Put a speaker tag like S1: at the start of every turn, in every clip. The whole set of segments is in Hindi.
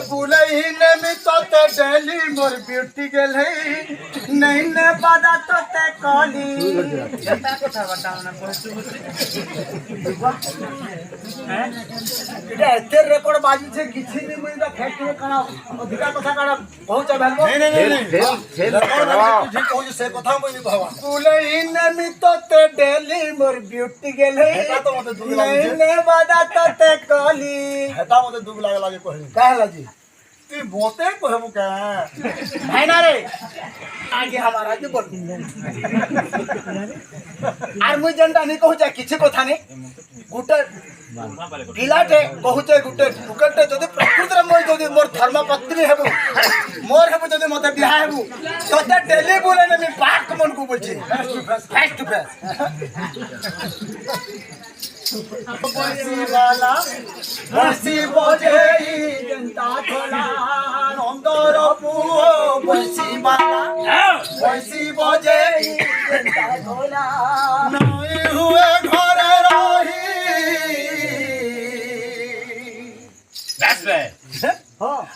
S1: बुलई ने मी तोते डेली मोर ब्यूटी गेल है नहीं ने बादा तोते कॉली कथा बताओ ना এটা এতে রেকর্ড বাজি છે কিছু নি মুই দা ফ্যাক্টরি কানা অধিকার কথা কানা পৌঁছা ভালবো नहीं ফেল ঠিক কইছে সে কথা মুই নি ভাবা বুলই ने मी तोते डेली मोर ब्यूटी गेल है এটা তো মতে দুঃখ লাগে নে বাদা तोते कॉली এটা মতে দুঃখ লাগে কইনি কাহলা जी তুই बोते कहबो का है ना रे आगे हमारा जो बोल আর মুই জেনটা নি कहू जा किछि কথা নি गुटे पिलाटे कहूचे गुटे टुकटे जदि प्रकृति मोर जदि मोर धर्मपत्नी हेबु मोर हेबु जदि मते बियाह हेबु तते डेली बोले ने मी बात मन को बोलछि फेस टू फेस बंसी बजेई जनता खोला नंदर पुओ बंसी बजेई जनता खोला नहीं हुए घरे रही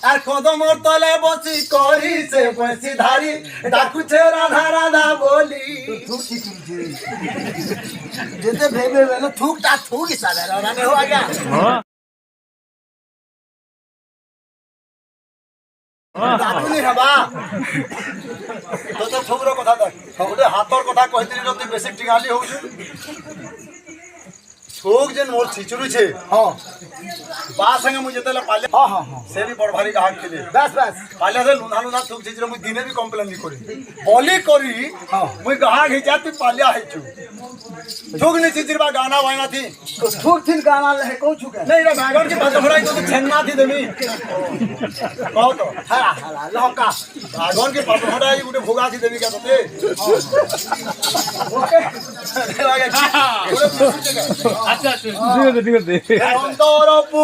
S1: আর কদমর তলে বসি করি সে বসি ধারি ডাকুছে রাধা রাধা বলি থুক কি তুলছে যেতে ভেবে ভেবে থুকটা থুক ইসারা রাধা নে হো আগা ডাকুনি হবা তো তো থুকর কথা দেখ সবলে হাতর কথা কইতিনি যদি বেশি টিঙালি হউছে थोक जन मोर छिचुरु छे हां बा संगे मुझे तेला पाले हां हां हां से भी बड़ भारी गाहक खेले बस बस पाले से लुना लुना थोक छिचुरु मु दिने भी कंप्लेन नहीं करी बोली करी हां मु गाहक हे जाती पाले है छु थोक ने छिचुरबा गाना वायना थी तो थोक थिन गाना है कहू छु के नहीं रे बैगन के बात भराई तो छन्ना थी देमी कहो तो हां हां लहका बैगन के बात भराई गुटे भोगा थी देमी क्या तते ओके अच्छा ठीक है अंदर पु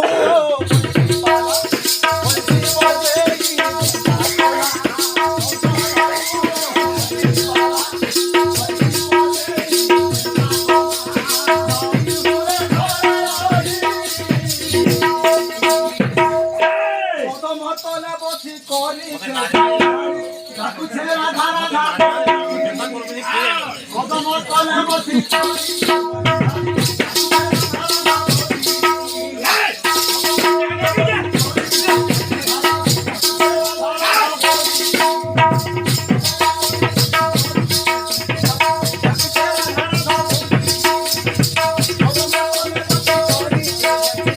S1: राधा राधा